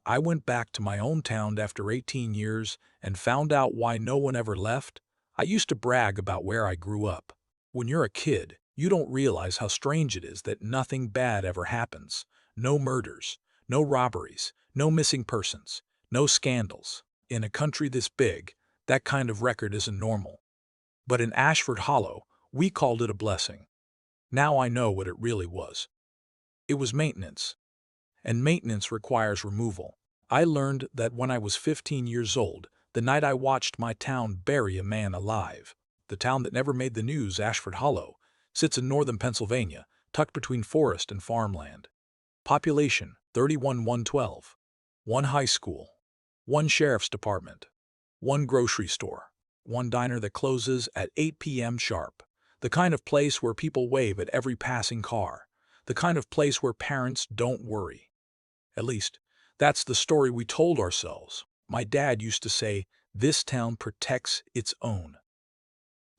I went back to my own town after 18 years and found out why no one ever left. I used to brag about where I grew up. When you're a kid, you don't realize how strange it is that nothing bad ever happens. No murders, no robberies, no missing persons, no scandals. In a country this big, that kind of record isn't normal. But in Ashford Hollow, we called it a blessing. Now I know what it really was. It was maintenance. And maintenance requires removal. I learned that when I was 15 years old, the night I watched my town bury a man alive. The town that never made the news, Ashford Hollow, sits in northern Pennsylvania, tucked between forest and farmland. Population 31,112. One high school. One sheriff's department. One grocery store. One diner that closes at 8 p.m. sharp. The kind of place where people wave at every passing car. The kind of place where parents don't worry. At least, that's the story we told ourselves. My dad used to say, "This town protects its own."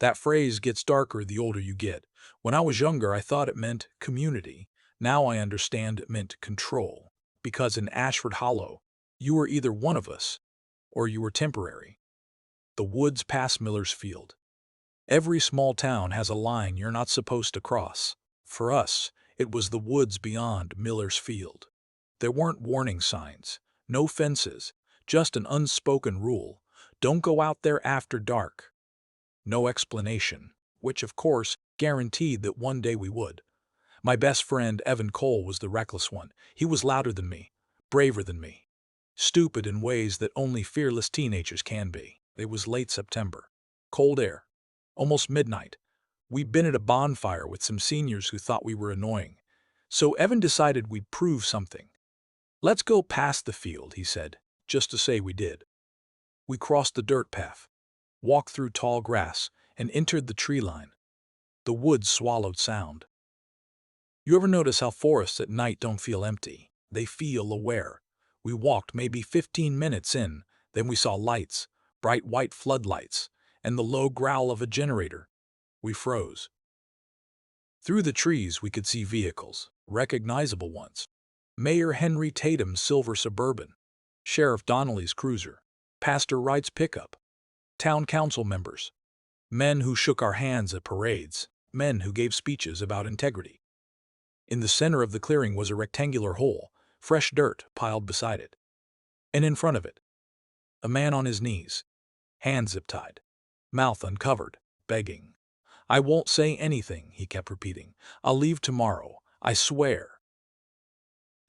That phrase gets darker the older you get. When I was younger, I thought it meant community. Now I understand it meant control. Because in Ashford Hollow, you were either one of us, or you were temporary. The woods past Miller's Field. Every small town has a line you're not supposed to cross. For us, it was the woods beyond Miller's Field. There weren't warning signs, no fences, just an unspoken rule: don't go out there after dark. No explanation, which of course guaranteed that one day we would. My best friend Evan Cole was the reckless one. He was louder than me, braver than me, stupid in ways that only fearless teenagers can be. It was late September. Cold air. Almost midnight. We'd been at a bonfire with some seniors who thought we were annoying. So Evan decided we'd prove something. "Let's go past the field," he said, just to say we did. We crossed the dirt path, walked through tall grass, and entered the tree line. The woods swallowed sound. You ever notice how forests at night don't feel empty? They feel aware. We walked maybe 15 minutes in, then we saw lights, bright white floodlights, and the low growl of a generator. We froze. Through the trees we could see vehicles, recognizable ones. Mayor Henry Tatum's silver Suburban, Sheriff Donnelly's cruiser, Pastor Wright's pickup, town council members, men who shook our hands at parades, men who gave speeches about integrity. In the center of the clearing was a rectangular hole, fresh dirt piled beside it. And in front of it, a man on his knees, hands zip-tied, mouth uncovered, begging. "I won't say anything," he kept repeating. "I'll leave tomorrow, I swear."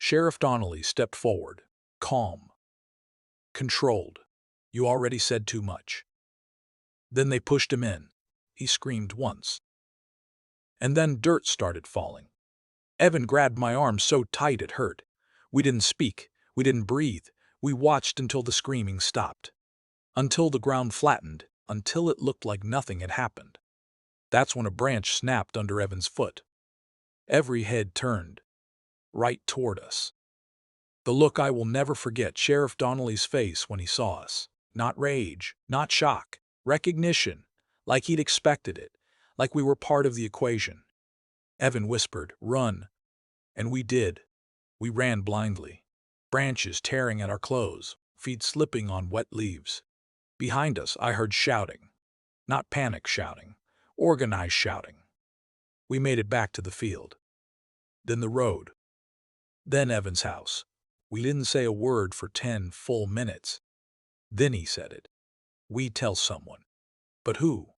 Sheriff Donnelly stepped forward, calm, controlled. "You already said too much." Then they pushed him in. He screamed once. And then dirt started falling. Evan grabbed my arm so tight it hurt. We didn't speak. We didn't breathe. We watched until the screaming stopped. Until the ground flattened. Until it looked like nothing had happened. That's when a branch snapped under Evan's foot. Every head turned. Right toward us. The look I will never forget, Sheriff Donnelly's face when he saw us. Not rage, not shock. Recognition. Like he'd expected it. Like we were part of the equation. Evan whispered, "Run." And we did. We ran blindly. Branches tearing at our clothes, feet slipping on wet leaves. Behind us, I heard shouting. Not panic shouting. Organized shouting. We made it back to the field. Then the road. Then Evan's house. We didn't say a word for 10 full minutes. Then he said it. "We tell someone." But who?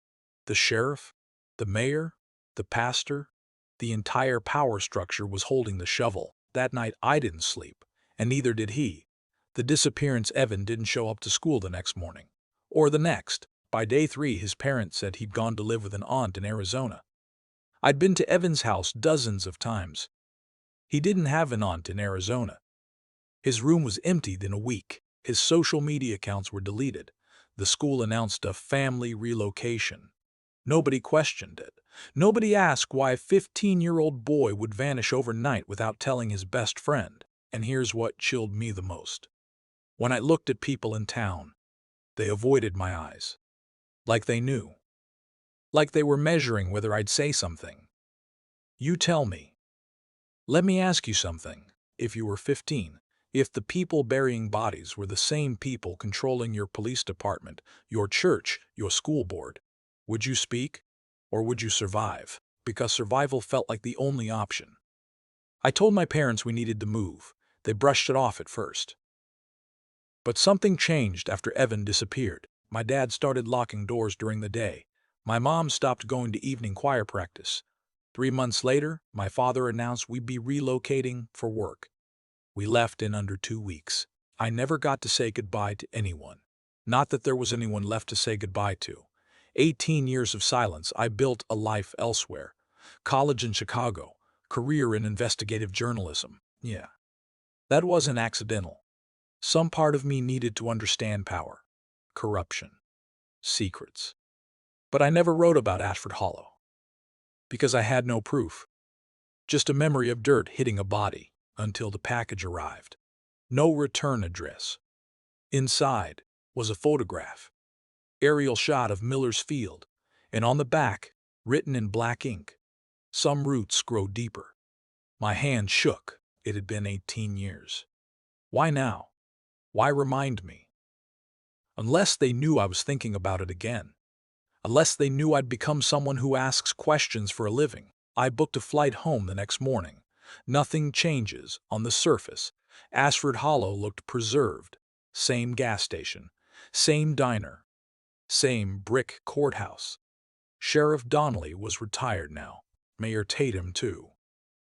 The sheriff? The mayor? The pastor? The entire power structure was holding the shovel. That night I didn't sleep, and neither did he. The disappearance Evan didn't show up to school the next morning. Or the next. By day 3 his parents said he'd gone to live with an aunt in Arizona. I'd been to Evan's house dozens of times. He didn't have an aunt in Arizona. His room was emptied in a week. His social media accounts were deleted. The school announced a family relocation. Nobody questioned it. Nobody asked why a 15-year-old boy would vanish overnight without telling his best friend. And here's what chilled me the most. When I looked at people in town, they avoided my eyes. Like they knew. Like they were measuring whether I'd say something. You tell me. Let me ask you something. If you were 15, If the people burying bodies were the same people controlling your police department, your church, your school board, would you speak? Or would you survive? Because survival felt like the only option. I told my parents we needed to move. They brushed it off at first. But something changed after Evan disappeared. My dad started locking doors during the day. My mom stopped going to evening choir practice. 3 months later, my father announced we'd be relocating for work. We left in under 2 weeks. I never got to say goodbye to anyone. Not that there was anyone left to say goodbye to. 18 years of silence, I built a life elsewhere. College in Chicago, career in investigative journalism. Yeah, that wasn't accidental. Some part of me needed to understand power, corruption, secrets. But I never wrote about Ashford Hollow. Because I had no proof. Just a memory of dirt hitting a body until the package arrived. No return address. Inside was a photograph, aerial shot of Miller's Field, and on the back, written in black ink, "Some roots grow deeper." My hand shook. It had been 18 years. Why now? Why remind me? Unless they knew I was thinking about it again. Unless they knew I'd become someone who asks questions for a living. I booked a flight home the next morning. Nothing changes on the surface. Ashford Hollow looked preserved. Same gas station, same diner, same brick courthouse. Sheriff Donnelly was retired now. Mayor Tatum, too.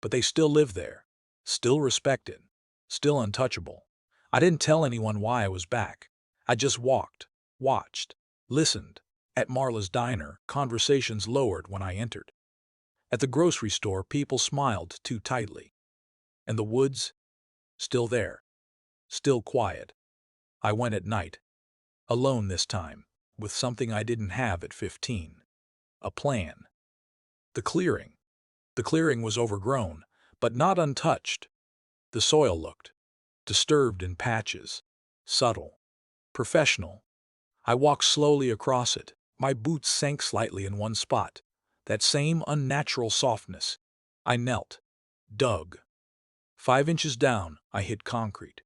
But they still lived there. Still respected. Still untouchable. I didn't tell anyone why I was back. I just walked, watched, listened. At Marla's diner, conversations lowered when I entered. At the grocery store, people smiled too tightly. And the woods? Still there. Still quiet. I went at night. Alone this time, with something I didn't have at 15. A plan. The clearing. The clearing was overgrown, but not untouched. The soil looked disturbed in patches. Subtle. Professional. I walked slowly across it. My boots sank slightly in one spot. That same unnatural softness. I knelt. Dug. 5 inches down, I hit concrete.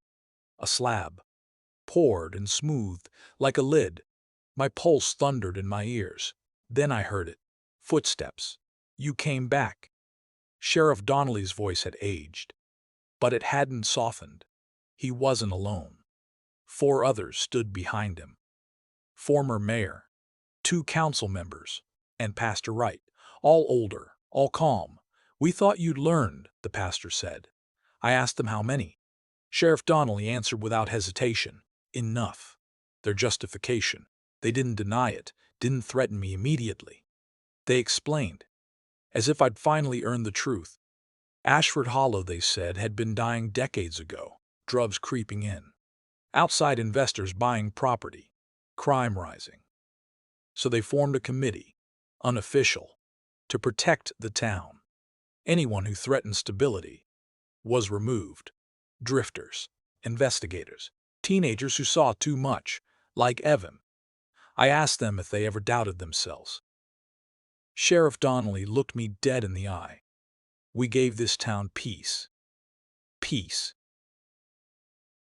A slab. Poured and smoothed, like a lid. My pulse thundered in my ears. Then I heard it. Footsteps. You came back. Sheriff Donnelly's voice had aged. But it hadn't softened. He wasn't alone. 4 others stood behind him. Former mayor, 2 council members, and Pastor Wright, all older, all calm. "We thought you'd learned," the pastor said. I asked them how many. Sheriff Donnelly answered without hesitation, "Enough." Their justification. They didn't deny it, didn't threaten me immediately. They explained, as if I'd finally earned the truth. Ashford Hollow, they said, had been dying decades ago, drugs creeping in, outside investors buying property, crime rising. So they formed a committee, unofficial, to protect the town. Anyone who threatened stability was removed. Drifters, investigators, teenagers who saw too much, like Evan. I asked them if they ever doubted themselves. Sheriff Donnelly looked me dead in the eye. "We gave this town peace. Peace.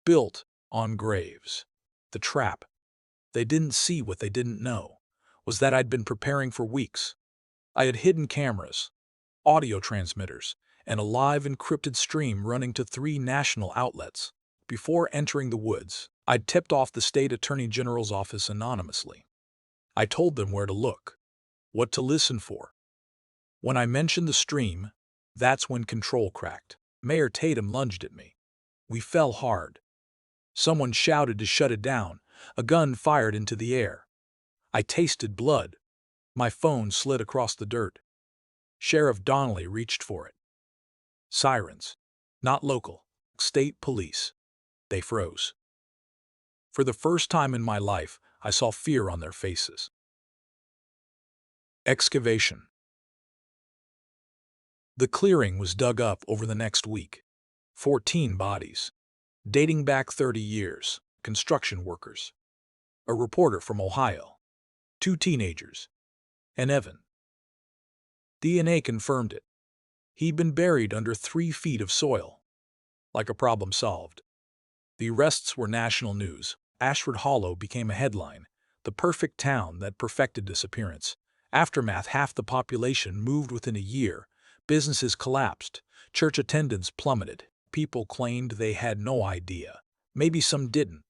Built on graves." The trap. They didn't see what they didn't know, was that I'd been preparing for weeks. I had hidden cameras, audio transmitters, and a live encrypted stream running to 3 national outlets. Before entering the woods, I'd tipped off the state attorney general's office anonymously. I told them where to look, what to listen for. When I mentioned the stream, that's when control cracked. Mayor Tatum lunged at me. We fell hard. Someone shouted to shut it down. A gun fired into the air. I tasted blood. My phone slid across the dirt. Sheriff Donnelly reached for it. Sirens. Not local. State police. They froze. For the first time in my life, I saw fear on their faces. Excavation. The clearing was dug up over the next week. 14 bodies. Dating back 30 years. Construction workers. A reporter from Ohio. 2 teenagers. And Evan. DNA confirmed it. He'd been buried under 3 feet of soil. Like a problem solved. The arrests were national news. Ashford Hollow became a headline, the perfect town that perfected disappearance. Aftermath: half the population moved within a year, businesses collapsed, church attendance plummeted. People claimed they had no idea. Maybe some didn't,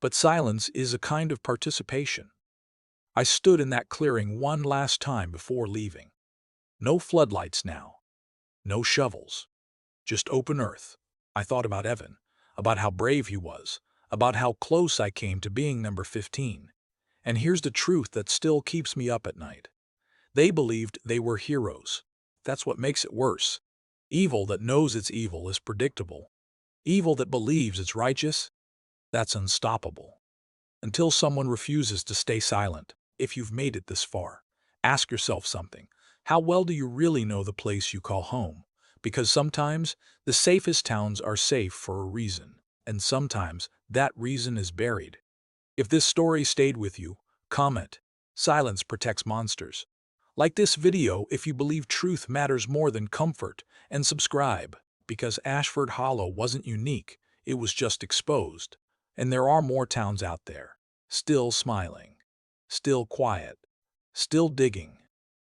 but silence is a kind of participation. I stood in that clearing one last time before leaving. No floodlights now, no shovels, just open earth. I thought about Evan, about how brave he was, about how close I came to being number 15. And here's the truth that still keeps me up at night. They believed they were heroes. That's what makes it worse. Evil that knows it's evil is predictable. Evil that believes it's righteous, that's unstoppable. Until someone refuses to stay silent. If you've made it this far, ask yourself something. How well do you really know the place you call home? Because sometimes the safest towns are safe for a reason, and sometimes that reason is buried. If this story stayed with you, comment. Silence protects monsters. Like this video if you believe truth matters more than comfort, and subscribe, because Ashford Hollow wasn't unique, it was just exposed. And there are more towns out there, still smiling, still quiet, still digging.